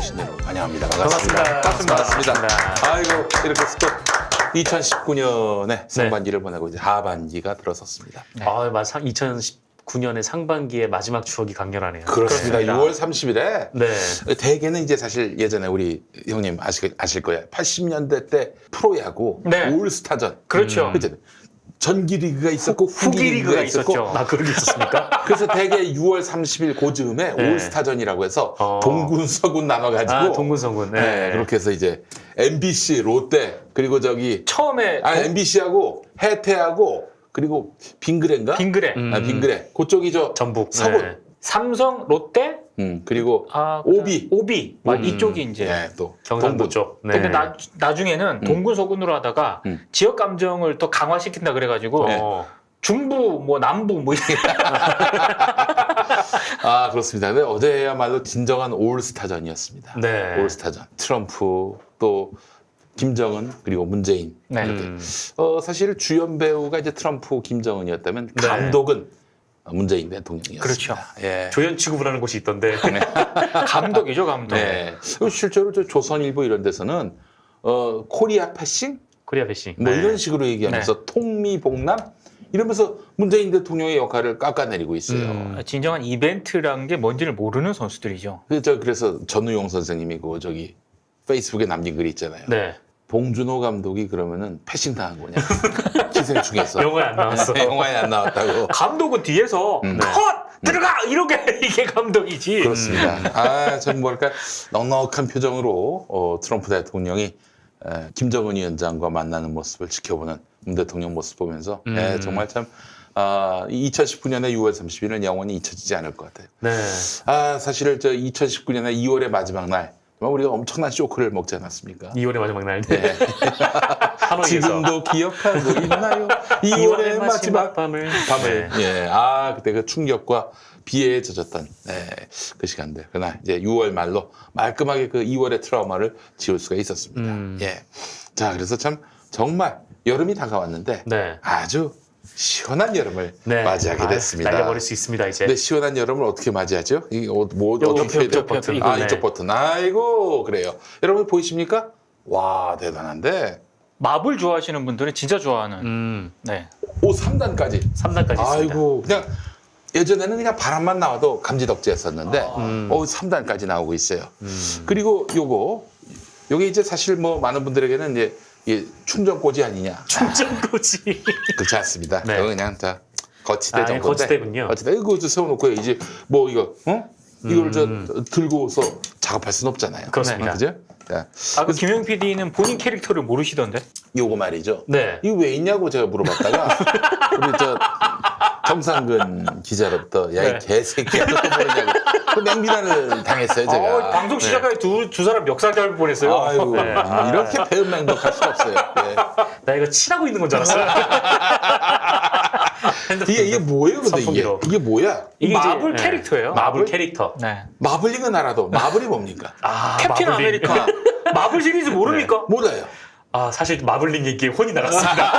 오신 여러분 환영합니다. 반갑습니다. 반갑습니다. 아이고 이렇게 또 2019년에 상반기를 보내고 이제 하반기가 들어섰습니다. 네. 아, 2019년의 상반기의 마지막 추억이 강렬하네요. 그렇습니다. 6월 30일에 네. 대개는 이제 사실 예전에 우리 형님 아실 거예요. 80년대 때 프로야구 네. 올스타전. 그렇죠. 그죠? 전기 리그가 있었고 후기 리그가 있었죠. 아, 그런 게 있었습니까? 그래서 대개 6월 30일 고즈음에 네. 올스타전이라고 해서 동군 서군 나눠가지고 아, 동군성군. 네. 네, 그렇게 해서 이제 MBC, 롯데 그리고 저기 처음에 MBC하고 해태하고 그리고 빙그레인가? 빙그레, 빙그레 그쪽이 저 전북. 서군. 네. 삼성, 롯데, 그리고 오비, 이쪽이 이제. 네, 또 경상도 동군. 쪽. 네. 근데 나중에는 동군 서군으로 하다가 지역 감정을 더 강화시킨다 그래가지고 네. 중부, 뭐 남부, 뭐 이렇게. 아 그렇습니다. 근데 어제야말로 진정한 올스타전이었습니다. 네. 올스타전. 트럼프 또 김정은 그리고 문재인. 네. 사실 주연 배우가 이제 트럼프, 김정은이었다면 네. 감독은 문재인 대통령이었습니다. 그렇죠. 예. 조연 취급을 하는 곳이 있던데. 감독이죠, 감독. 네. 실제로 저 조선일보 이런 데서는 코리아 패싱 코리아 패싱. 뭐 네. 이런 식으로 얘기하면서 통미봉남 이러면서 문재인 대통령의 역할을 깎아내리고 있어요. 진정한 이벤트란 게 뭔지를 모르는 선수들이죠. 그래서 전우용 선생님이 그 저기 페이스북에 남긴 글이 있잖아요. 네. 봉준호 감독이 그러면은 패싱 당한 거냐? 기생충에서. 영화에 안 나왔어. 영화에 안 나왔다고. 감독은 뒤에서 컷! 들어가! 이렇게 이게 감독이지. 그렇습니다. 아, 참 뭐랄까 넉넉한 표정으로 트럼프 대통령이 김정은 위원장과 만나는 모습을 지켜보는 문 대통령 모습 보면서 정말 참 2019년의 6월 30일은 영원히 잊혀지지 않을 것 같아요. 네. 아, 사실 저 2019년의 2월의 마지막 날 정말 우리가 엄청난 쇼크를 먹지 않았습니까? 2월의 마지막 날. 네. 하노이에서. 지금도 기억하고 있나요? 2월의 마지막 밤을. 예, 아 그때 그 충격과 비애에 젖었던 그 시간들. 그러나 이제 6월 말로 말끔하게 그 2월의 트라우마를 지울 수가 있었습니다. 예, 자 그래서 참 정말 여름이 다가왔는데 네. 아주 시원한 여름을 네. 맞이하게 됐습니다. 날려버릴 수 있습니다, 이제. 근데 시원한 여름을 어떻게 맞이하죠? 뭐 요 어떻게 해야 돼요? 버튼. 아 네. 이쪽 버튼. 아이고 그래요. 여러분 보이십니까? 와 대단한데. 마블 좋아하시는 분들은 진짜 좋아하는. 네. 오 3단까지. 3단까지 있습니다. 아이고 그냥 예전에는 그냥 바람만 나와도 감지덕지였었는데 3단까지 나오고 있어요. 그리고 요게 이제 사실 뭐 많은 분들에게는 이제 충전꽂이 아니냐. 충전꽂이. 그렇지 않습니다. 네. 이거 그냥 다 거치대 정도인데. 거치대군요. 거치대 이거 세워놓고 이제 뭐 이거 이거를 들고서 작업할 수는 없잖아요. 그렇습니다. 그죠? 자, 아까 김용 PD는 본인 캐릭터를 모르시던데? 요거 말이죠. 네. 이거 왜 있냐고 제가 물어봤다가 우리 저 정상근 기자로부터 야 이 네. 개새끼야 또 모르냐고 그 맹비난을 당했어요 제가. 방송 시작하기 두 사람 멱살 잡을 뻔했어요. 아이고 네. 이렇게 배은 맹독할 수 없어요. 예. 나 이거 칠하고 있는 건 줄 알았어. 이게 뭐예요 근데 선풍기로. 이게 뭐야? 이게 마블 이제, 캐릭터예요. 마블 캐릭터. 네. 마블링은 알아도 마블이 뭡니까? 아, 캡틴 마블링. 아메리카. 마블 시리즈 모릅니까? 몰라요. 아, 사실 마블링 얘기에 혼이 나갔습니다.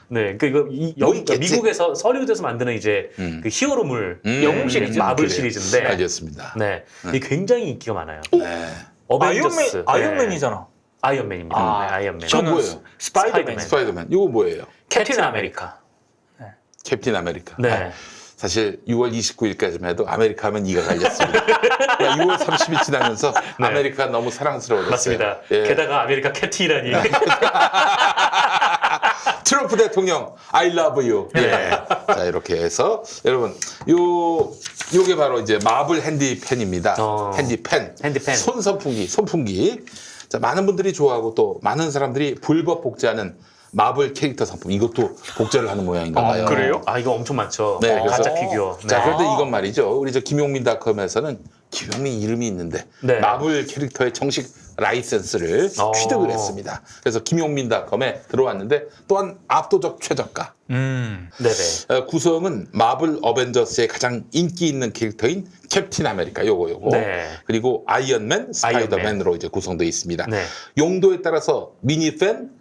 네, 그 이거 뭐 있겠지? 미국에서 서리우드에서 만드는 이제 그 히어로물 영웅 시리즈. 마블 그래요. 시리즈인데, 알겠습니다. 네, 이게 굉장히 인기가 많아요. 네. 어벤져스, 아이언맨이잖아. 아이언맨입니다. 아, 네, 아이언맨. 저는 뭐예요? 스파이더맨. 스파이더맨. 이거 뭐예요? 캡틴 아메리카. 캡틴 아메리카. 네. 사실 6월 29일까지만 해도 아메리카 하면 이가 갈렸습니다. 6월 30일 지나면서 네. 아메리카 너무 사랑스러워졌어요. 맞습니다. 예. 게다가 아메리카 캡틴이라니. 트럼프 대통령 I love you. 예. 자 이렇게 해서 여러분 요게 바로 이제 마블 핸디펜입니다. 핸디펜. 핸디펜. 손풍기. 자 많은 분들이 좋아하고 또 많은 사람들이 불법 복제하는 마블 캐릭터 상품 이것도 복제를 하는 모양인가 봐요. 그래요? 아, 이거 엄청 많죠. 네, 그래서- 가짜 피규어. 네. 자, 그런데 이건 말이죠. 우리 저 김용민닷컴에서는 김용민 이름이 있는데 네. 마블 캐릭터의 정식 라이센스를 취득을 했습니다. 그래서 김용민닷컴에 들어왔는데 또한 압도적 최저가. 네네. 구성은 마블 어벤져스의 가장 인기 있는 캐릭터인 캡틴 아메리카 요거. 네. 그리고 아이언맨, 스파이더맨으로 이제 구성되어 있습니다. 네. 용도에 따라서 미니팬,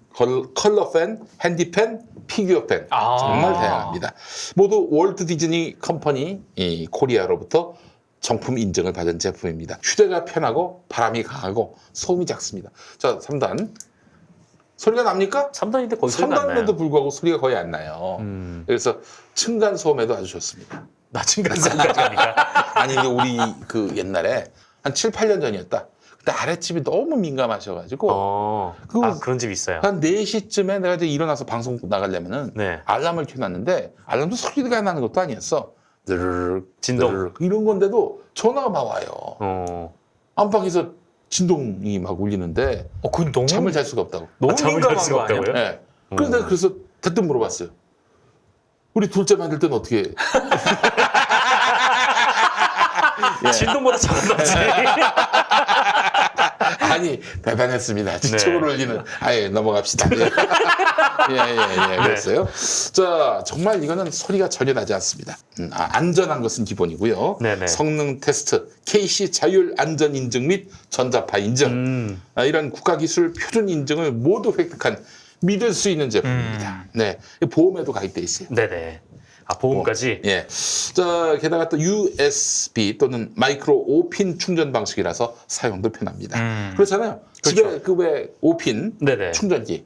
컬러 팬, 핸디팬, 피규어 팬 정말 다양합니다. 모두 월트 디즈니 컴퍼니 이 코리아로부터 정품 인증을 받은 제품입니다. 휴대가 편하고 바람이 강하고 소음이 작습니다. 자, 3단. 소리가 납니까? 3단인데 거의 소리가 안 나요. 3단에도 불구하고 소리가 거의 안 나요. 그래서 층간 소음에도 아주 좋습니다. 낮은 간소음까지 하니까. 아니, 근데 우리 그 옛날에 한 7, 8년 전이었다. 그때 아랫집이 너무 민감하셔가지고 그런 집 있어요. 한 4시쯤에 내가 이제 일어나서 방송 나가려면은 네. 알람을 켜놨는데 알람도 소리가 나는 것도 아니었어. 드르륵, 진동. 드르륵 이런 건데도 전화가 막 와요. 안방에서 진동이 막 울리는데 그건 너무 잠을 잘 수가 없다고. 너무 잠을 민감한 잘 수가 거 아니에요? 없다고요? 네. 그래서 내가 그래서 대뜸 물어봤어요. 우리 둘째 만들 때는 어떻게 해? 예. 진동보다 잘한다지. 아니, 배반했습니다. 지적으로 울리는. 아예 넘어갑시다. 예. 그랬어요. 자, 정말 이거는 소리가 전혀 나지 않습니다. 안전한 것은 기본이고요. 네네. 성능 테스트, KC 자율 안전 인증 및 전자파 인증. 이런 국가기술 표준 인증을 모두 획득한 믿을 수 있는 제품입니다. 네. 보험에도 가입돼 있어요. 네네. 보험까지. 예. 자, 게다가 또 USB 또는 마이크로 5핀 충전 방식이라서 사용도 편합니다. 그렇잖아요. 집에 그 왜 5핀 네네. 충전기.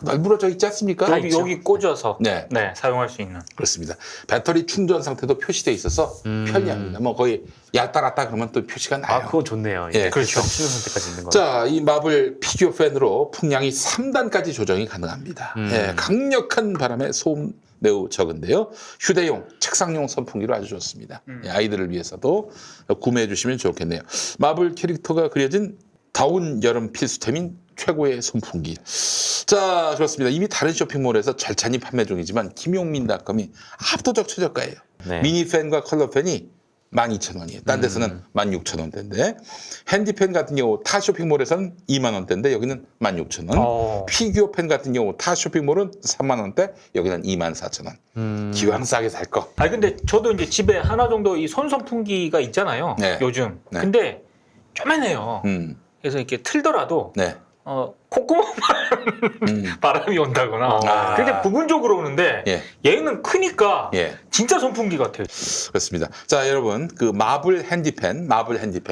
널브러져 있지 않습니까? 여기 꽂아서 네. 사용할 수 있는. 그렇습니다. 배터리 충전 상태도 표시되어 있어서 편리합니다. 뭐 거의 얇다 그러면 또 표시가 나요. 그거 좋네요. 예, 그렇죠. 치료 선택까지 있는 거. 자, 이 마블 피규어 팬으로 풍량이 3단까지 조정이 가능합니다. 예, 강력한 바람에 소음 매우 적은데요. 휴대용, 책상용 선풍기로 아주 좋습니다. 예, 아이들을 위해서도 구매해 주시면 좋겠네요. 마블 캐릭터가 그려진 더운 여름 필수템인 최고의 선풍기. 자, 그렇습니다. 이미 다른 쇼핑몰에서 절찬히 판매 중이지만 김용민닷컴이 압도적 최저가예요. 네. 미니팬과 컬러팬이 12,000원이에요. 딴 데서는 16,000원대인데 핸디팬 같은 경우 타 쇼핑몰에서는 2만 원대인데 여기는 16,000원. 피규어 팬 같은 경우 타 쇼핑몰은 3만 원대, 여기는 24,000원. 기왕 싸게 살 거. 근데 저도 이제 집에 하나 정도 이 손선풍기가 있잖아요. 네. 요즘. 네. 근데 쪼매네요. 그래서 이렇게 틀더라도 네. 콧구멍만 바람이 온다거나. 근데 부분적으로 오는데 예. 얘는 크니까 예. 진짜 선풍기 같아요. 그렇습니다. 자, 여러분, 그 마블 핸디팬,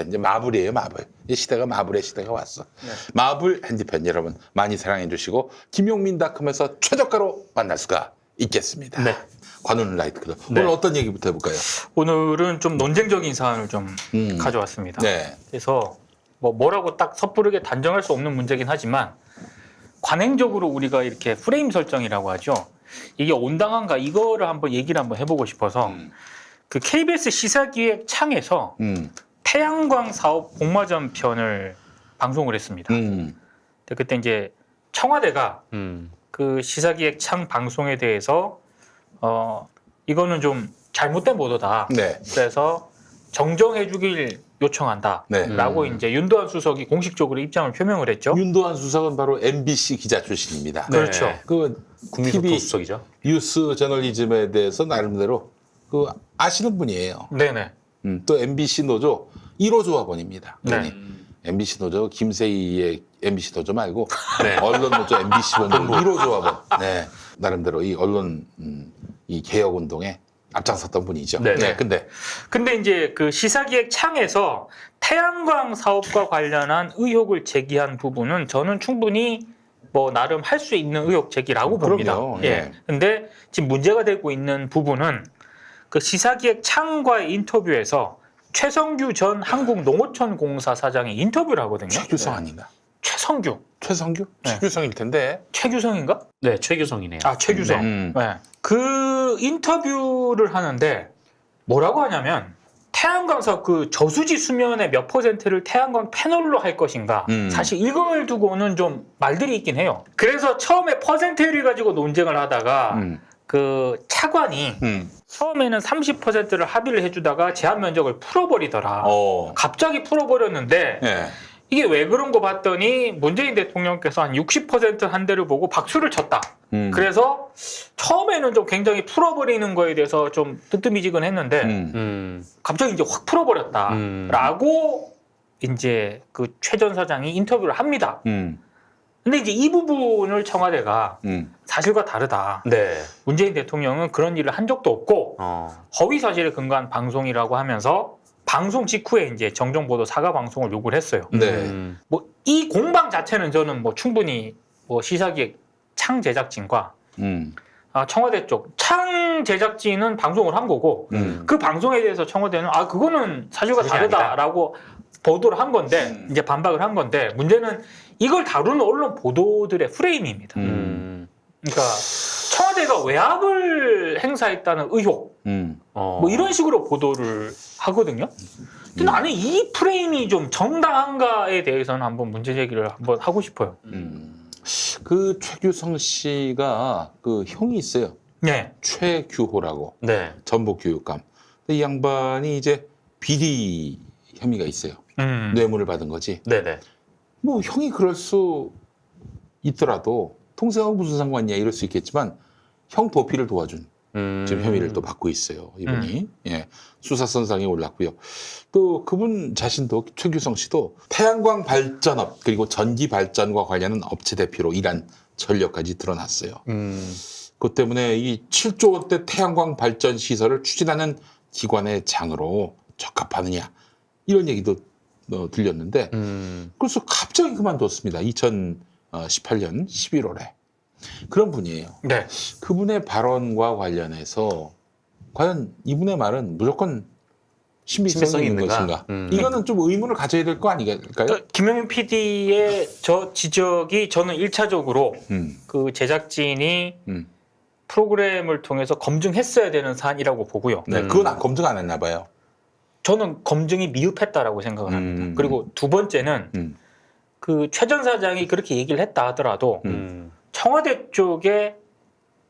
이제 마블이에요, 마블. 이 시대가 마블의 시대가 왔어. 마블 핸디팬 여러분 많이 사랑해 주시고 김용민닷컴에서 최저가로 만날 수가 있겠습니다. 네. 관훈 라이트 클럽. 네. 오늘 어떤 얘기부터 해볼까요? 오늘은 좀 논쟁적인 사안을 좀 가져왔습니다. 네. 그래서 뭐라고 딱 섣부르게 단정할 수 없는 문제긴 하지만 관행적으로 우리가 이렇게 프레임 설정이라고 하죠. 이게 온당한가 이거를 한번 얘기를 한번 해보고 싶어서 그 KBS 시사기획 창에서 태양광 사업 복마전 편을 방송을 했습니다. 근데 그때 이제 청와대가 그 시사기획 창 방송에 대해서 이거는 좀 잘못된 보도다. 네. 그래서 정정해주길 요청한다. 네. 라고 이제 윤도한 수석이 공식적으로 입장을 표명을 했죠. 윤도한 수석은 바로 MBC 기자 출신입니다. 네. 그렇죠. 그 국민소통 TV 수석이죠. 뉴스 저널리즘에 대해서 나름대로 그 아시는 분이에요. 네네. 또 MBC 노조 1호 조합원입니다. 네. MBC 노조 김세희의 MBC 노조 말고 네. 언론 노조 MBC 본부 1호 조합원. 네. 나름대로 이 언론 이 개혁 운동에 앞장섰던 분이죠. 네. 근데 이제 그 시사기획 창에서 태양광 사업과 관련한 의혹을 제기한 부분은 저는 충분히 나름 할 수 있는 의혹 제기라고 봅니다. 그럼요. 예. 근데 지금 문제가 되고 있는 부분은 그 시사기획 창과의 인터뷰에서 최성규 전 한국농어촌공사 사장이 인터뷰를 하거든요. 최규성 아닌가? 최성규. 최성규? 네. 최규성일 텐데. 최규성인가? 네, 최규성이네요. 최규성. 네. 그 인터뷰를 하는데 뭐라고 하냐면 태양광 사업 그 저수지 수면의 몇 %를 태양광 패널로 할 것인가 사실 이걸 두고는 좀 말들이 있긴 해요. 그래서 처음에 퍼센테이를 가지고 논쟁을 하다가 그 차관이 처음에는 30%를 합의를 해주다가 제한 면적을 풀어버리더라. 갑자기 풀어버렸는데 네. 이게 왜 그런 거 봤더니 문재인 대통령께서 한 60% 한 대를 보고 박수를 쳤다. 그래서 처음에는 좀 굉장히 풀어버리는 거에 대해서 좀 뜨뜨미지근했는데 갑자기 이제 확 풀어버렸다라고 이제 그 최 전 사장이 인터뷰를 합니다. 근데 이제 이 부분을 청와대가 사실과 다르다. 네. 문재인 대통령은 그런 일을 한 적도 없고 허위 사실에 근거한 방송이라고 하면서 방송 직후에 이제 정정보도 사과 방송을 요구를 했어요. 네. 뭐 이 공방 자체는 저는 뭐 충분히 뭐 시사기획 창 제작진과 청와대 쪽 창 제작진은 방송을 한 거고 그 방송에 대해서 청와대는 그거는 사실과 사실이 다르다라고 보도를 한 건데 이제 반박을 한 건데 문제는 이걸 다루는 언론 보도들의 프레임입니다. 그러니까 청와대가 외압을 행사했다는 의혹 뭐 이런 식으로 보도를 하거든요. 근데 나는 이 프레임이 좀 정당한가에 대해서는 한번 문제 제기를 한번 하고 싶어요. 그 최규성 씨가 그 형이 있어요. 네. 최규호라고 네. 전북교육감. 이 양반이 이제 비리 혐의가 있어요. 뇌물을 받은 거지. 네네. 뭐 형이 그럴 수 있더라도 동생하고 무슨 상관이냐 이럴 수 있겠지만 형 도피를 도와준 지금 혐의를 또 받고 있어요. 이분이. 예. 수사선상에 올랐고요. 또 그분 자신도 최규성 씨도 태양광 발전업 그리고 전기 발전과 관련한 업체 대표로 일한 전력까지 드러났어요. 그것 때문에 이 7조 원대 태양광 발전 시설을 추진하는 기관의 장으로 적합하느냐 이런 얘기도 들렸는데 그래서 갑자기 그만뒀습니다. 2018년 11월에. 그런 분이에요. 네. 그분의 발언과 관련해서 과연 이분의 말은 무조건 신빙성이 있는 것인가? 이거는 좀 의문을 가져야 될 거 아니겠을까요? 그러니까 김영민 PD의 저 지적이 저는 1차적으로 그 제작진이 프로그램을 통해서 검증했어야 되는 사안이라고 보고요. 네, 그건 검증 안 했나 봐요. 저는 검증이 미흡했다라고 생각을 합니다. 그리고 두 번째는 그 최 전 사장이 그렇게 얘기를 했다 하더라도 청와대 쪽에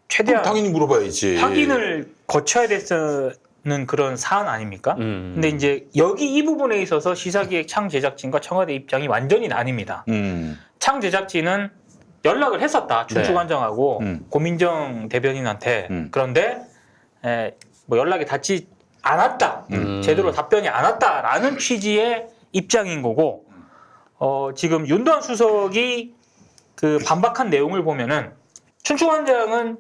최대한 당연히 물어봐야지. 확인을 거쳐야 됐는 그런 사안 아닙니까? 근데 이제 여기 이 부분에 있어서 시사기획 창 제작진과 청와대 입장이 완전히 나뉩니다. 창 제작진은 연락을 했었다. 춘추관장하고 고민정 대변인한테. 그런데 뭐 연락이 닿지 않았다. 제대로 답변이 안 왔다라는 취지의 입장인 거고 지금 윤도한 수석이 그 반박한 내용을 보면은 춘추관장은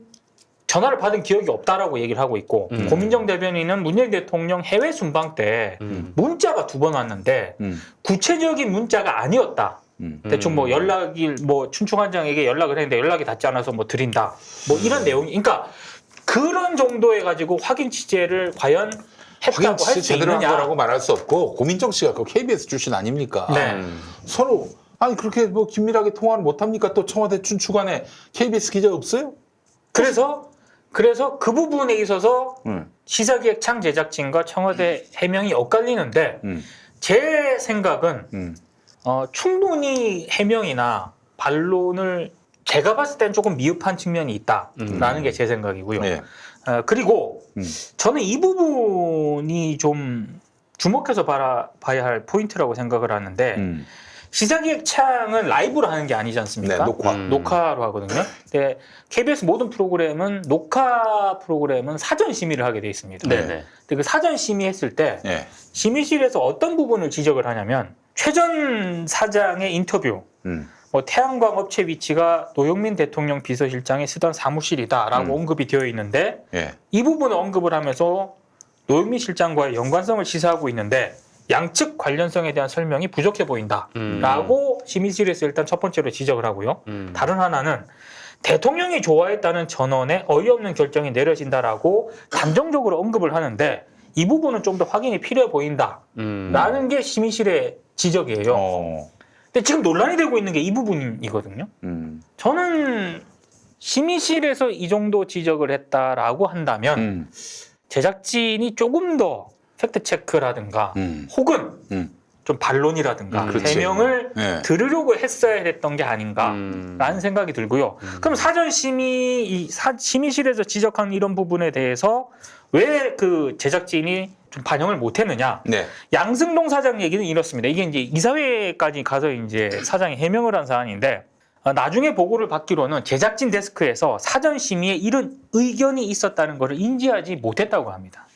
전화를 받은 기억이 없다라고 얘기를 하고 있고 고민정 대변인은 문재인 대통령 해외 순방 때 문자가 2번 왔는데 구체적인 문자가 아니었다. 대충 뭐 연락이 뭐 춘추관장에게 연락을 했는데 연락이 닿지 않아서 뭐 드린다. 뭐 이런 내용이 그러니까 그런 정도에 가지고 확인 취재를 과연 했다고 할 수 제대로 한 있느냐? 거라고 말할 수 없고 고민정 씨가 그 KBS 출신 아닙니까? 네. 서로 아니 그렇게 뭐 긴밀하게 통화를 못 합니까? 또 청와대 춘추관에 KBS 기자 없어요? 그래서 그 부분에 있어서 시사기획 창 제작진과 청와대 해명이 엇갈리는데 제 생각은 충분히 해명이나 반론을 제가 봤을 때는 조금 미흡한 측면이 있다라는 게 제 생각이고요. 네. 그리고 저는 이 부분이 좀 주목해서 봐야 할 포인트라고 생각을 하는데 시사기획 창은 라이브로 하는 게 아니지 않습니까? 네, 녹화. 녹화로 하거든요. 근데 KBS 모든 프로그램은 녹화 프로그램은 사전 심의를 하게 돼 있습니다. 네네. 근데 그 사전 심의했을 때 네. 심의실에서 어떤 부분을 지적을 하냐면 최 전 사장의 인터뷰, 뭐 태양광 업체 위치가 노영민 대통령 비서실장이 쓰던 사무실이다라고 언급이 되어 있는데 예. 이 부분을 언급을 하면서 노영민 실장과의 연관성을 시사하고 있는데 양측 관련성에 대한 설명이 부족해 보인다라고 심의실에서 일단 첫 번째로 지적을 하고요. 다른 하나는 대통령이 좋아했다는 전원에 어이없는 결정이 내려진다라고 감정적으로 언급을 하는데 이 부분은 좀 더 확인이 필요해 보인다라는 게 심의실의 지적이에요. 근데 지금 논란이 되고 있는 게 이 부분이거든요. 저는 심의실에서 이 정도 지적을 했다라고 한다면 제작진이 조금 더 팩트체크라든가 혹은 좀 반론이라든가 그렇지. 해명을 네. 들으려고 했어야 됐던 게 아닌가라는 생각이 들고요. 그럼 사전 심의실에서 지적한 이런 부분에 대해서 왜 그 제작진이 좀 반영을 못했느냐? 네. 양승동 사장 얘기는 이렇습니다. 이게 이제 이사회까지 가서 이제 사장이 해명을 한 사안인데 나중에 보고를 받기로는 제작진 데스크에서 사전 심의에 이런 의견이 있었다는 것을 인지하지 못했다고 합니다.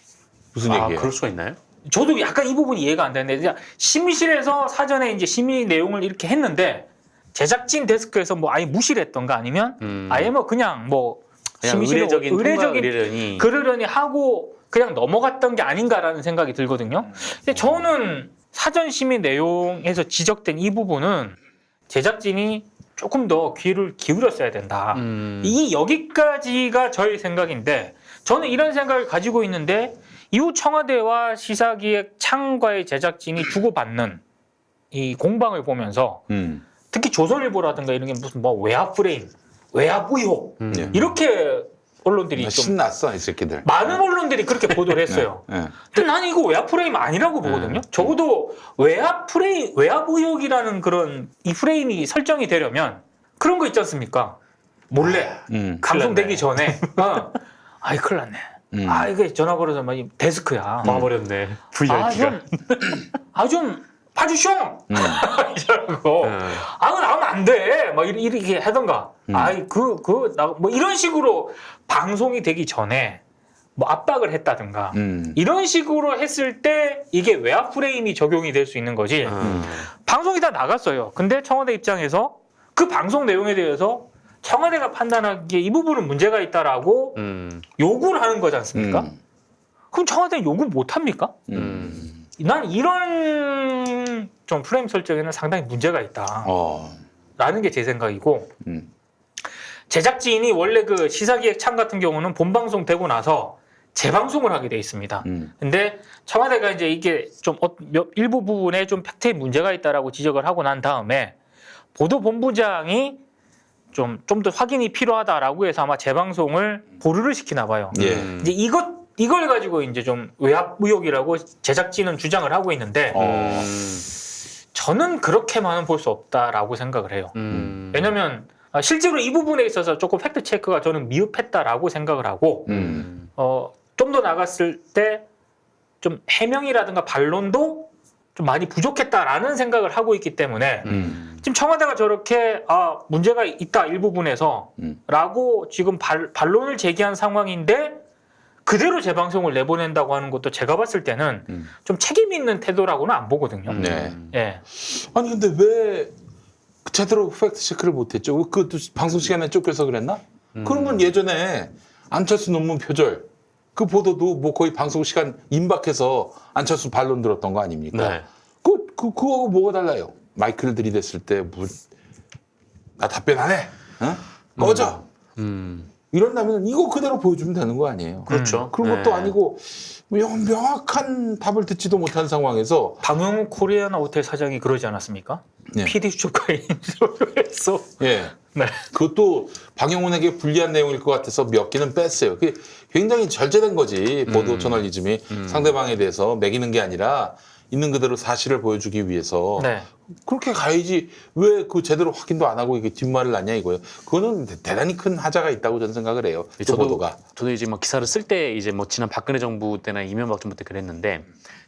무슨 얘기예요? 그럴 수가 있나요? 저도 약간 이 부분이 이해가 안 되는데 그냥 심의실에서 사전에 이제 심의 내용을 이렇게 했는데 제작진 데스크에서 뭐 아예 무시를 했던가 아니면 아예 뭐 그냥 뭐 그냥 심의실에 의례적인 의례적인 의뢰니 그러려니 하고 그냥 넘어갔던 게 아닌가라는 생각이 들거든요. 근데 저는 사전 심의 내용에서 지적된 이 부분은 제작진이 조금 더 귀를 기울였어야 된다. 이 여기까지가 저의 생각인데 저는 이런 생각을 가지고 있는데 이후 청와대와 시사기획 창과의 제작진이 주고받는 이 공방을 보면서 특히 조선일보라든가 이런 게 무슨 뭐 외압 프레임, 외압 의혹 네. 이렇게 언론들이 좀 신났어 이 새끼들. 많은 언론들이 그렇게 보도를 했어요. 네. 근데 나는 이거 외압 프레임 아니라고 보거든요. 적어도 외압 프레임, 외압 의혹이라는 그런 이 프레임이 설정이 되려면 그런 거 있지 않습니까? 몰래 방송되기 전에 아이 큰일 났네. 아 이게 전화 걸어서 막 데스크야. 와버렸네. VIP가. 좀 봐주쇼. 이러고 나오면 안 돼. 막 이렇게 하던가. 뭐 이런 식으로 방송이 되기 전에 뭐 압박을 했다든가 이런 식으로 했을 때 이게 외압 프레임이 적용이 될 수 있는 거지. 방송이 다 나갔어요. 근데 청와대 입장에서 그 방송 내용에 대해서 청와대가 판단하기에 이 부분은 문제가 있다라고 요구를 하는 거지 않습니까? 그럼 청와대는 요구 못 합니까? 난 이런 좀 프레임 설정에는 상당히 문제가 있다라는 게 제 생각이고 제작진이 원래 그 시사기획 창 같은 경우는 본방송 되고 나서 재방송을 하게 돼 있습니다. 근데 청와대가 이제 이게 좀 일부 부분에 좀 팩트에 문제가 있다라고 지적을 하고 난 다음에 보도본부장이 좀 더 확인이 필요하다라고 해서 아마 재방송을 보류를 시키나 봐요. 이제 이걸 가지고 이제 좀 외압 의혹이라고 제작진은 주장을 하고 있는데 저는 그렇게만은 볼 수 없다라고 생각을 해요. 왜냐하면 실제로 이 부분에 있어서 조금 팩트 체크가 저는 미흡했다라고 생각을 하고 좀 더 나갔을 때 좀 해명이라든가 반론도 좀 많이 부족했다라는 생각을 하고 있기 때문에 지금 청와대가 저렇게 문제가 있다 일부분에서 라고 지금 반론을 제기한 상황인데 그대로 재방송을 내보낸다고 하는 것도 제가 봤을 때는 좀 책임 있는 태도라고는 안 보거든요. 예. 아니 근데 왜 제대로 팩트 체크를 못했죠? 그것도 방송 시간에 쫓겨서 그랬나? 그러면 예전에 안철수 논문 표절 그 보도도 뭐 거의 방송 시간 임박해서 안철수 반론 들었던 거 아닙니까? 네. 그거하고 뭐가 달라요? 마이크를 들이댔을 때 나 답변 안 해? 꺼져. 이런다면 이거 그대로 보여주면 되는 거 아니에요? 그렇죠. 그런 것도 아니고 명확한 답을 듣지도 못한 상황에서 방영욱 코리아나 호텔 사장이 그러지 않았습니까? 네. PD 수첩과 인터뷰를 했어. 예. 그것도 방영훈에게 불리한 내용일 것 같아서 몇 개는 뺐어요. 그게 굉장히 절제된 거지. 보도 저널리즘이 상대방에 대해서 매기는 게 아니라 있는 그대로 사실을 보여주기 위해서 그렇게 가야지 왜 그 제대로 확인도 안 하고 이게 뒷말을 하냐 이거예요. 그거는 대단히 큰 하자가 있다고 저는 생각을 해요. 저도 이제 뭐 기사를 쓸 때 이제 뭐 지난 박근혜 정부 때나 이명박 정부 때 그랬는데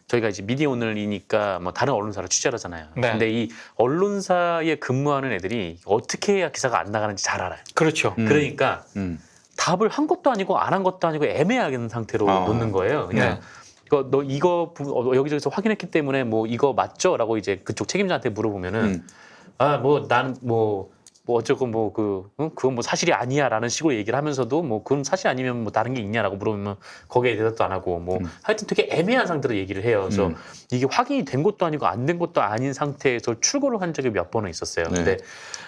저희가 이제 미디어오늘이니까 뭐 다른 언론사를 취재를 하잖아요. 근데 이 언론사에 근무하는 애들이 어떻게 해야 기사가 안 나가는지 잘 알아요. 그렇죠. 그러니까 답을 한 것도 아니고 안 한 것도 아니고 애매하게 상태로 놓는 거예요. 그냥 너 이거 여기저기서 확인했기 때문에 뭐 이거 맞죠?라고 이제 그쪽 책임자한테 물어보면은 뭐 나는 뭐 어쩌고 그건 뭐 사실이 아니야라는 식으로 얘기를 하면서도 뭐 그건 사실 아니면 뭐 다른 게 있냐라고 물어보면 거기에 대답도 안 하고 뭐 하여튼 되게 애매한 상태로 얘기를 해요. 그래서 이게 확인이 된 것도 아니고 안 된 것도 아닌 상태에서 출고를 한 적이 몇 번은 있었어요. 근데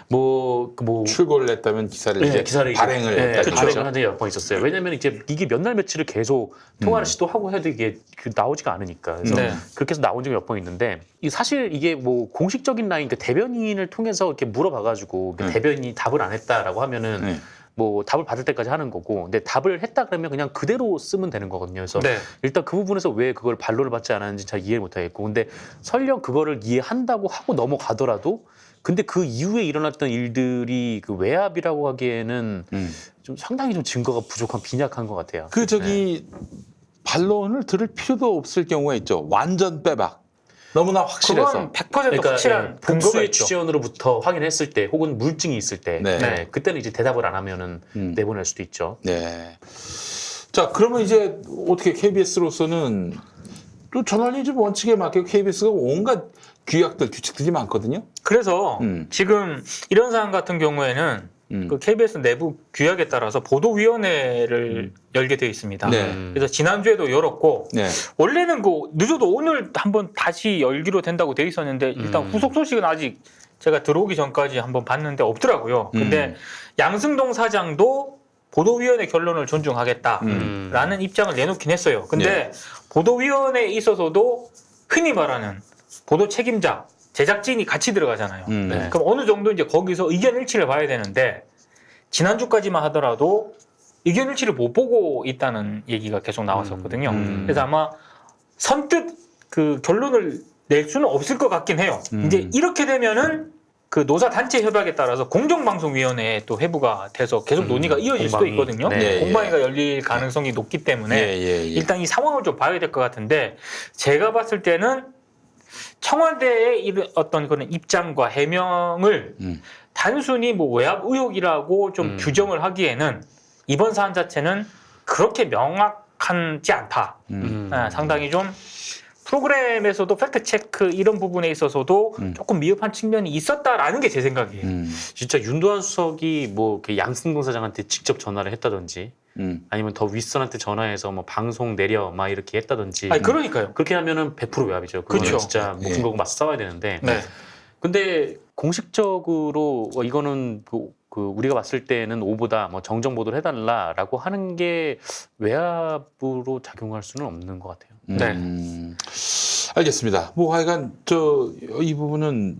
뭐 출고를 했다면 기사를 이제 발행을 했다. 발행을 한 적이 몇 번 있었어요. 왜냐면 이제 이게 몇 날 며칠을 계속 통화를 시도하고 해도 이게 나오지가 않으니까. 그래서 그렇게 해서 나온 적이 몇 번 있는데 사실 이게 뭐 공식적인 라인, 그러니까 대변인을 통해서 이렇게 물어봐가지고 대변인이 답을 안 했다라고 하면은 뭐 답을 받을 때까지 하는 거고, 근데 답을 했다 그러면 그냥 그대로 쓰면 되는 거거든요. 그래서 일단 그 부분에서 왜 그걸 반론을 받지 않았는지 잘 이해를 못하겠고, 근데 설령 그거를 이해한다고 하고 넘어가더라도 근데 그 이후에 일어났던 일들이 그 외압이라고 하기에는 좀 상당히 좀 증거가 부족한 빈약한 것 같아요. 반론을 들을 필요도 없을 경우가 있죠. 완전 빼박. 너무나 확실해서. 그건 100% 확실한 근거가 복수의 있죠. 취재원으로부터 확인했을 때 혹은 물증이 있을 때 그때는 이제 대답을 안 하면은 내보낼 수도 있죠. 네. 자, 그러면 이제 어떻게 KBS로서는 또 저널리즘 원칙에 맞게 KBS가 온갖 규약들, 규칙들이 많거든요. 그래서 지금 이런 상황 같은 경우에는 그 KBS 내부 규약에 따라서 보도위원회를 열게 되어 있습니다. 네. 그래서 지난주에도 열었고 네. 원래는 그 늦어도 오늘 한번 다시 열기로 된다고 돼 있었는데 일단 후속 소식은 아직 제가 들어오기 전까지 한번 봤는데 없더라고요. 근데 양승동 사장도 보도위원회 결론을 존중하겠다라는 입장을 내놓긴 했어요. 근데 보도위원회에 있어서도 흔히 말하는 보도 책임자, 제작진이 같이 들어가잖아요. 네. 그럼 어느 정도 이제 거기서 의견 일치를 봐야 되는데 지난주까지만 하더라도 의견 일치를 못 보고 있다는 얘기가 계속 나왔었거든요. 그래서 아마 선뜻 그 결론을 낼 수는 없을 것 같긴 해요. 이제 이렇게 되면은 그 노사 단체 협약에 따라서 공정방송위원회에 또 회부가 돼서 계속 논의가 이어질 수도 공방이. 있거든요. 네. 공방위가 열릴 가능성이 높기 때문에 일단 이 상황을 좀 봐야 될 것 같은데 제가 봤을 때는 청와대의 이런 어떤 그런 입장과 해명을 단순히 뭐 외압 의혹이라고 좀 규정을 하기에는 이번 사안 자체는 그렇게 명확하지 않다. 상당히 좀 프로그램에서도 팩트 체크 이런 부분에 있어서도 조금 미흡한 측면이 있었다라는 게 제 생각이에요. 진짜 윤도한 수석이 뭐 양승동 사장한테 직접 전화를 했다든지 아니면 더 윗선한테 전화해서 뭐 방송 내려 막 이렇게 했다든지. 아니 그러니까요. 그렇게 하면은 100% 외압이죠. 그거는 그렇죠. 진짜 목숨 걸고 맞서 싸워야 되는데. 네. 근데 공식적으로 이거는 그 우리가 봤을 때는 오보다 뭐 정정 보도를 해달라라고 하는 게 외압으로 작용할 수는 없는 것 같아요. 네. 알겠습니다. 뭐 하여간 이 부분은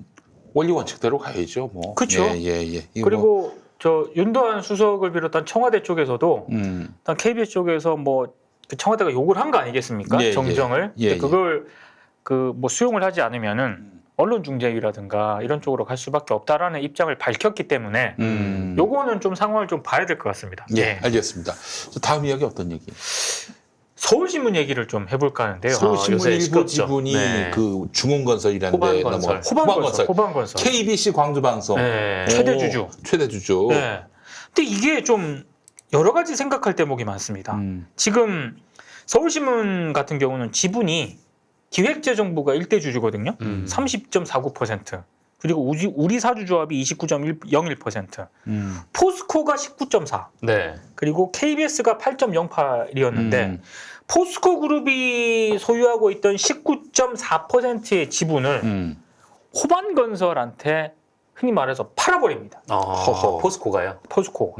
원리 원칙대로 가야죠. 뭐. 그렇죠. 이거 그리고 저 윤도한 수석을 비롯한 청와대 쪽에서도 뭐, 일단 KBS 쪽에서 뭐 그 청와대가 요구를 한 거 아니겠습니까? 예, 정정을. 예, 예. 그걸 그 뭐 수용을 하지 않으면은 언론중재위라든가 이런 쪽으로 갈 수밖에 없다라는 입장을 밝혔기 때문에 요거는 좀 상황을 좀 봐야 될 것 같습니다. 예, 알겠습니다. 다음 이야기 어떤 얘기? 서울신문 얘기를 좀 해볼까 하는데요. 서울신문 요새 일부 시끄럽죠. 지분이 네. 그 중흥건설이라는 데 호반건설. 호반건설. KBC 광주방송 네. 최대 주주. 최대 주주. 네. 근데 이게 좀 여러 가지 생각할 대목이 많습니다. 지금 서울신문 같은 경우는 지분이 기획재정부가 1대 주주거든요. 30.49%. 그리고 우리 사주조합이 29.01%. 포스코가 19.4%. 네. 그리고 KBS가 8.08이었는데 포스코 그룹이 소유하고 있던 19.4%의 지분을 호반건설한테 흔히 말해서 팔아버립니다. 포스코가요. 포스코.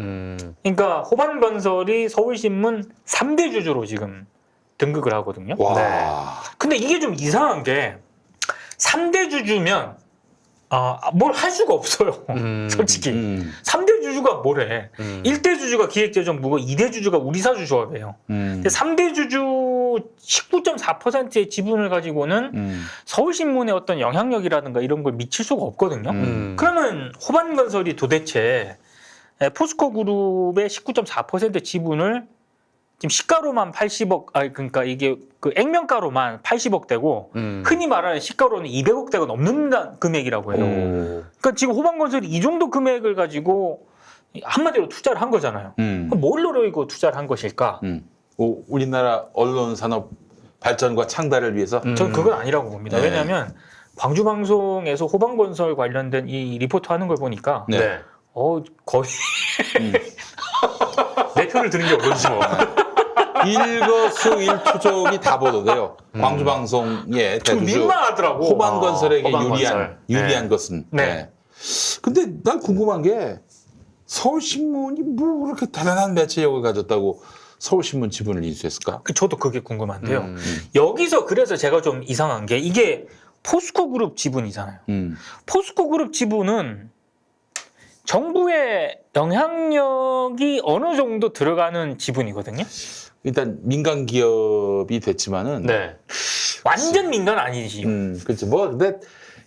그러니까 호반건설이 서울신문 3대 주주로 지금 등극을 하거든요. 와. 네. 근데 이게 좀 이상한 게 3대 주주면 뭘 할 수가 없어요. 솔직히. 3대 주주가 뭘 해. 1대 주주가 기획재정부고 2대 주주가 우리사주조합이에요. 근데 3대 주주 19.4%의 지분을 가지고는 서울신문의 어떤 영향력이라든가 이런 걸 미칠 수가 없거든요. 그러면 호반건설이 도대체 포스코 그룹의 19.4% 지분을 지금 시가로만 80억, 그러니까 이게 그 액면가로만 80억 대고 흔히 말하는 시가로는 200억 대가 넘는 금액이라고 해요. 그러니까 지금 호반건설이 이 정도 금액을 가지고 한마디로 투자를 한 거잖아요. 그럼 뭘 노리고 투자를 한 것일까? 우리나라 언론 산업 발전과 창달을 위해서 저는 그건 아니라고 봅니다. 네. 왜냐하면 광주방송에서 호반건설 관련된 이 리포트 하는 걸 보니까 네. 거의 내 편을 드는 게 어려우지 뭐. 일거수일투족이 다 보도돼요. 광주방송의 좀 대주주 민망하더라고. 호반건설에게 호반건설. 유리한 것은. 네. 근데 난 궁금한 게 서울신문이 뭐 그렇게 대단한 매체력을 가졌다고 서울신문 지분을 인수했을까? 저도 그게 궁금한데요. 여기서 그래서 제가 좀 이상한 게 이게 포스코 그룹 지분이잖아요. 포스코 그룹 지분은 정부의 영향력이 어느 정도 들어가는 지분이거든요. 일단 민간 기업이 됐지만은 네. 완전 민간 아니지. 그렇죠. 뭐 근데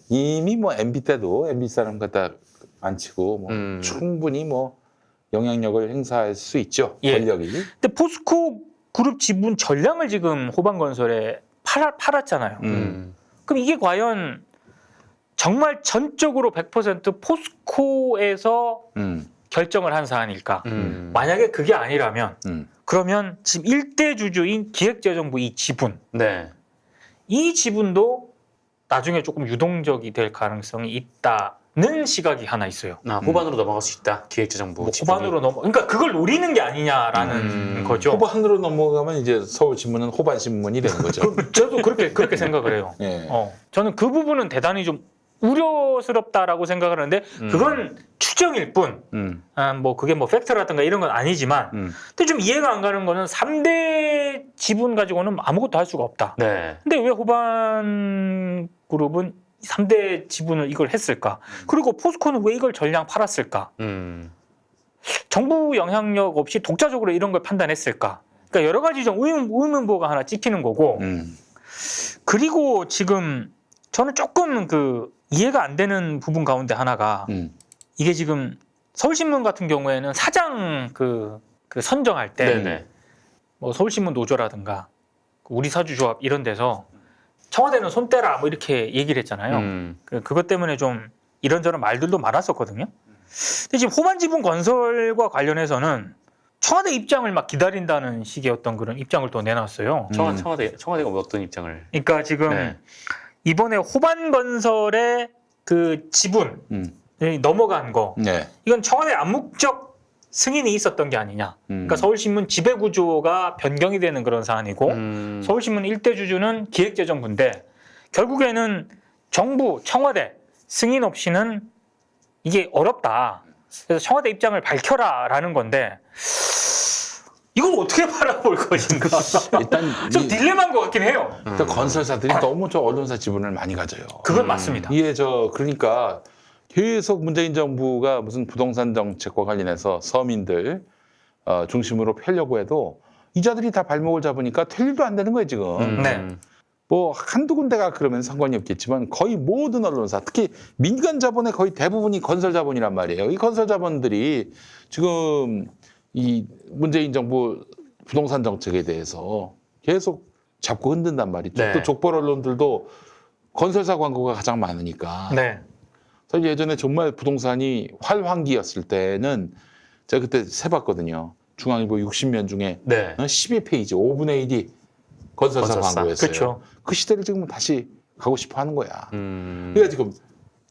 이미 뭐 MB 때도 MB 사람 갖다 안 치고 뭐 충분히 뭐 영향력을 행사할 수 있죠. 예. 권력이. 근데 포스코 그룹 지분 전량을 지금 호반건설에 팔았잖아요. 그럼 이게 과연 정말 전적으로 100% 포스코에서 결정을 한 사안일까? 만약에 그게 아니라면 그러면 지금 1대 주주인 기획재정부 이 지분, 네. 이 지분도 나중에 조금 유동적이 될 가능성이 있다. 시각이 하나 있어요. 후반으로 넘어갈 수 있다. 기획재정부 뭐 지분이. 후반으로 그러니까 그걸 노리는 게 아니냐라는 거죠. 호반으로 넘어가면 이제 서울신문은 호반신문이 되는 거죠. 저도 그렇게 생각을 해요. 예. 저는 그 부분은 대단히 좀 우려스럽다라고 생각을 하는데 그건 추정일 뿐. 뭐 그게 뭐 팩트라든가 이런 건 아니지만 근데 좀 이해가 안 가는 거는 3대 지분 가지고는 아무것도 할 수가 없다. 네. 근데 왜 호반 그룹은 3대 지분을 이걸 했을까? 그리고 포스코는 왜 이걸 전량 팔았을까? 정부 영향력 없이 독자적으로 이런 걸 판단했을까? 그러니까 여러 가지 좀 의문부호가 하나 찍히는 거고 그리고 지금 저는 조금 이해가 안 되는 부분 가운데 하나가 이게 지금 서울신문 같은 경우에는 사장 그 선정할 때 네네. 뭐 서울신문 노조라든가 우리 사주조합 이런 데서 청와대는 손 떼라 뭐 이렇게 얘기를 했잖아요. 그것 때문에 좀 이런저런 말들도 많았었거든요. 근데 지금 호반지분 건설과 관련해서는 청와대 입장을 막 기다린다는 식의 어떤 그런 입장을 또 내놨어요. 청와대가 어떤 입장을? 그러니까 지금 네. 이번에 호반건설의 그 지분이 넘어간 거 네. 이건 청와대 암묵적 승인이 있었던 게 아니냐. 그러니까 서울신문 지배구조가 변경이 되는 그런 사안이고 서울신문 일대 주주는 기획재정부인데 결국에는 정부, 청와대 승인 없이는 이게 어렵다. 그래서 청와대 입장을 밝혀라라는 건데 이걸 어떻게 바라볼 것인가. 일단 좀 딜레마인 것 같긴 해요. 일단 건설사들이 너무 저 언론사 지분을 많이 가져요. 그건 맞습니다. 이게 그러니까 계속 문재인 정부가 무슨 부동산 정책과 관련해서 서민들 중심으로 펴려고 해도 이자들이 다 발목을 잡으니까 될 일도 안 되는 거예요 지금. 네. 뭐 한두 군데가 그러면 상관이 없겠지만 거의 모든 언론사 특히 민간 자본의 거의 대부분이 건설 자본이란 말이에요. 이 건설 자본들이 지금 이 문재인 정부 부동산 정책에 대해서 계속 잡고 흔든단 말이죠. 네. 또 족벌 언론들도 건설사 광고가 가장 많으니까. 네. 사실 예전에 정말 부동산이 활황기였을 때는 제가 그때 세봤거든요. 중앙일보 60면 중에 네. 12페이지 5분의 1이 건설사 광고였어요. 그렇죠. 그 시대를 지금 다시 가고 싶어 하는 거야. 그러니까 지금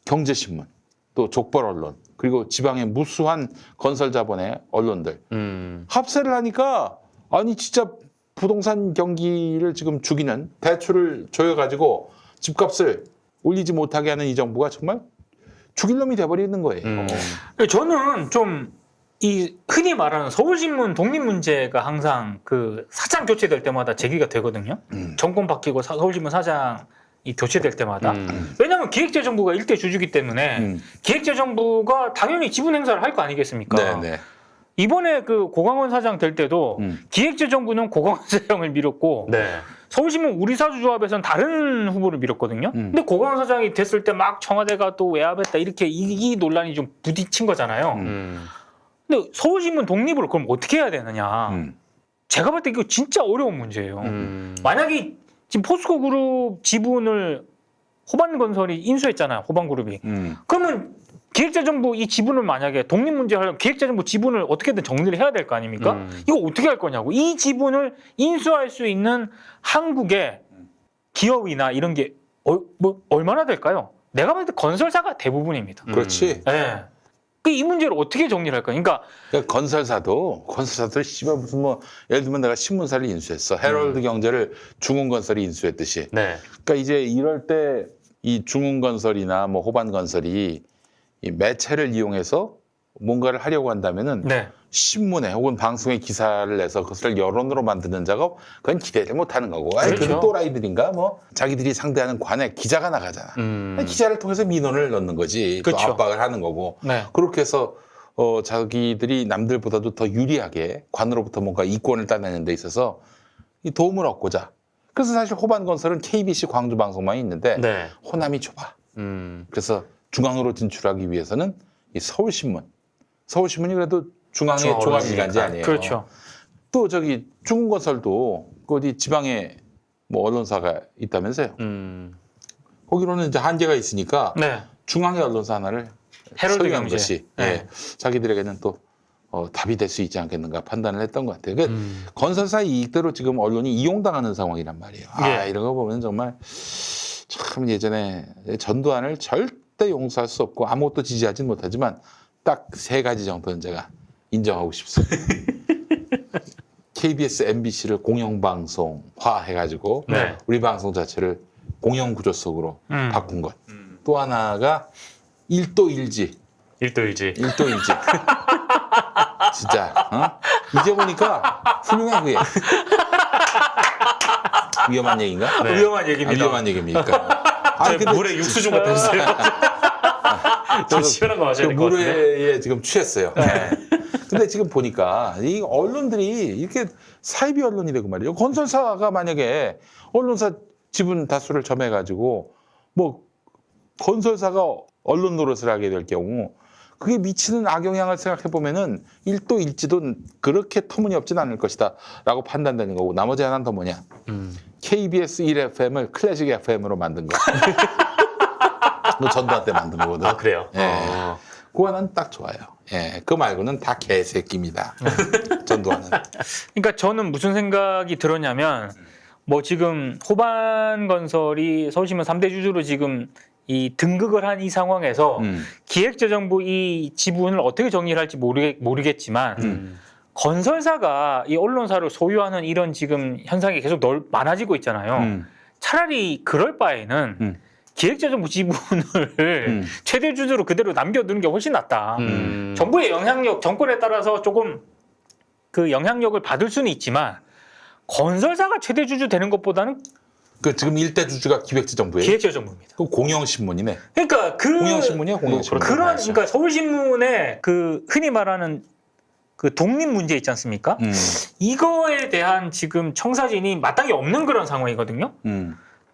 경제신문, 또 족벌 언론, 그리고 지방의 무수한 건설 자본의 언론들 합세를 하니까 아니 진짜 부동산 경기를 지금 죽이는 대출을 조여가지고 집값을 올리지 못하게 하는 이 정부가 정말 죽일 놈이 돼버리는 거예요. 저는 좀 이 흔히 말하는 서울신문 독립 문제가 항상 그 사장 교체될 때마다 제기가 되거든요. 정권 바뀌고 서울신문 사장이 교체될 때마다. 왜냐하면 기획재정부가 일대 주주기 때문에 기획재정부가 당연히 지분 행사를 할 거 아니겠습니까? 네네. 이번에 그 고강원 사장 될 때도 기획재정부는 고강원 사장을 밀었고 네. 서울신문 우리사주조합에서는 다른 후보를 밀었거든요. 근데 고강원 사장이 됐을 때 막 청와대가 또 외압했다 이렇게 이 논란이 좀 부딪힌 거잖아요. 근데 서울신문 독립으로 그럼 어떻게 해야 되느냐. 제가 볼 때 이거 진짜 어려운 문제예요. 만약에 지금 포스코 그룹 지분을 호반건설이 인수했잖아요. 호반그룹이. 그러면 기획재정부 이 지분을 만약에 독립 문제 하려면 기획재정부 지분을 어떻게든 정리를 해야 될 거 아닙니까? 이거 어떻게 할 거냐고. 이 지분을 인수할 수 있는 한국의 기업이나 이런 게 얼마나 될까요? 내가 봤을 때 건설사가 대부분입니다. 그렇지. 네. 이 문제를 어떻게 정리를 할까? 그러니까 건설사도 씨발 무슨 뭐 예를 들면 내가 신문사를 인수했어. 헤럴드 경제를 중흥건설이 인수했듯이. 네. 그러니까 이제 이럴 때 이 중흥건설이나 뭐 호반건설이 이 매체를 이용해서 뭔가를 하려고 한다면은 네. 신문에 혹은 방송에 기사를 내서 그것을 여론으로 만드는 작업 그건 기대를 못하는 거고. 아니 그렇죠. 그 또라이들인가 뭐 자기들이 상대하는 관에 기자가 나가잖아. 기자를 통해서 민원을 넣는 거지. 또 그렇죠. 압박을 하는 거고. 네. 그렇게 해서 자기들이 남들보다도 더 유리하게 관으로부터 뭔가 이권을 따내는 데 있어서 이 도움을 얻고자. 그래서 사실 호반건설은 KBC 광주방송만 있는데 네. 호남이 좁아. 그래서 중앙으로 진출하기 위해서는 이 서울신문이 그래도 중앙의 종합일간지 아니에요. 그렇죠. 또 중흥건설도 그 어디 지방에 뭐 언론사가 있다면서요. 거기로는 이제 한계가 있으니까 네. 중앙의 언론사 하나를 헤럴드 소유한 경제. 것이 네. 예, 자기들에게는 또 답이 될 수 있지 않겠는가 판단을 했던 것 같아요. 그러니까 건설사 이익대로 지금 언론이 이용당하는 상황이란 말이에요. 예. 이런 거 보면 정말 참 예전에 전두환을 절대 절대 용서할 수 없고 아무것도 지지하진 못하지만 딱 3가지 정도는 제가 인정하고 싶습니다. KBS, MBC를 공영방송화 해가지고 네. 우리 방송 자체를 공영구조 속으로 바꾼 것. 음. 또 하나가 1도1지. 일도일지. 1도1지. 진짜 이제 보니까 훌륭해 그게. 위험한 얘기인가? 네. 위험한 얘기입니다. 위험한 얘기입니까? 아니, 근데 물에 육수 좀 갖다 주세요. 좀 시원한 거 마셔야 될 것 같은데. 물에 지금 취했어요. 네. 근데 지금 보니까 이 언론들이 이렇게 사이비 언론이 되고 말이죠. 건설사가 만약에 언론사 지분 다수를 점해가지고 뭐 건설사가 언론 노릇을 하게 될 경우 그게 미치는 악영향을 생각해 보면은 1도1지도 그렇게 터무니없진 않을 것이다 라고 판단되는 거고 나머지 하나는 더 뭐냐. KBS 1FM을 클래식 FM으로 만든 거. 너 전두환 때 만든 거거든. 아 그래요? 예. 그거 하나는 딱 좋아요. 예. 그거 말고는 다 개새끼입니다. 전두환은. 그러니까 저는 무슨 생각이 들었냐면 뭐 지금 호반건설이 서울시민 3대 주주로 지금 이 등극을 한 이 상황에서 기획재정부 이 지분을 어떻게 정리를 할지 모르겠지만 건설사가 이 언론사를 소유하는 이런 지금 현상이 계속 많아지고 있잖아요. 차라리 그럴 바에는 기획재정부 지분을 최대 주주로 그대로 남겨두는 게 훨씬 낫다. 정부의 영향력, 정권에 따라서 조금 그 영향력을 받을 수는 있지만 건설사가 최대 주주 되는 것보다는 그 지금 일대 주주가 기획재정부예요. 기획재정부입니다. 그 공영신문이네. 그러니까 그 공영신문이야, 공영신문. 그런 그러니까 서울신문의 그 흔히 말하는 그 독립 문제 있지 않습니까? 이거에 대한 지금 청사진이 마땅히 없는 그런 상황이거든요.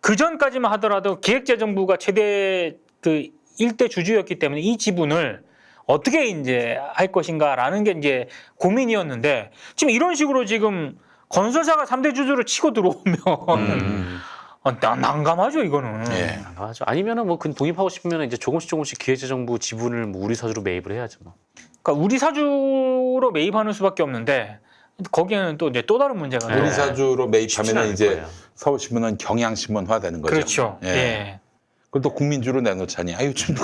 그 전까지만 하더라도 기획재정부가 최대 그 일대 주주였기 때문에 이 지분을 어떻게 이제 할 것인가라는 게 이제 고민이었는데 지금 이런 식으로 지금 건설사가 3대 주주를 치고 들어오면 난감하죠 이거는. 예. 맞아. 아니면은 뭐 그 독립하고 싶으면 이제 조금씩 기획재정부 지분을 뭐 우리 사주로 매입을 해야죠. 뭐. 그러니까 우리 사주로 매입하는 수밖에 없는데 거기에는 또 이제 또 다른 문제가 우리 네. 사주로 쉽진 매입하면 않을 이제 거예요. 서울신문은 경향신문화 되는 거죠. 그렇죠. 예. 예. 그걸 또 국민주로 내놓자니. 아유, 좀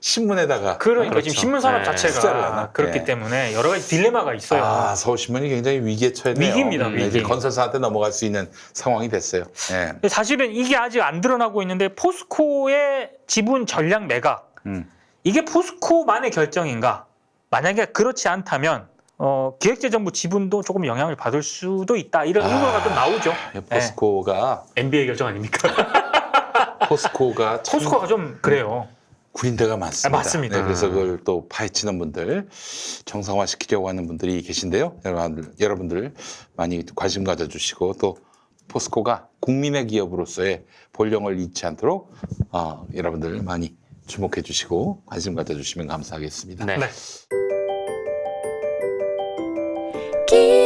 신문에다가. 그러니까 그렇죠. 지금 신문 산업 네. 투자를 자체가 하나? 그렇기 예. 때문에 여러 가지 딜레마가 있어요. 아, 서울신문이 굉장히 위기에 처했네요. 위기입니다, 위기. 이제 건설사한테 넘어갈 수 있는 상황이 됐어요. 예. 근데 사실은 이게 아직 안 드러나고 있는데 포스코의 지분 전량 매각 이게 포스코만의 결정인가? 만약에 그렇지 않다면 기획재정부 지분도 조금 영향을 받을 수도 있다. 이런 의견가 좀 나오죠. 포스코가 NBA 결정 아닙니까? 포스코가 참 포스코가 좀 그래요. 구린데가 많습니다. 맞습니다. 네, 그래서 그걸 또 파헤치는 분들, 정상화시키려고 하는 분들이 계신데요. 여러분들 많이 관심 가져주시고 또 포스코가 국민의 기업으로서의 본령을 잃지 않도록 여러분들 많이 주목해 주시고 관심 가져주시면 감사하겠습니다. 네. 네. 기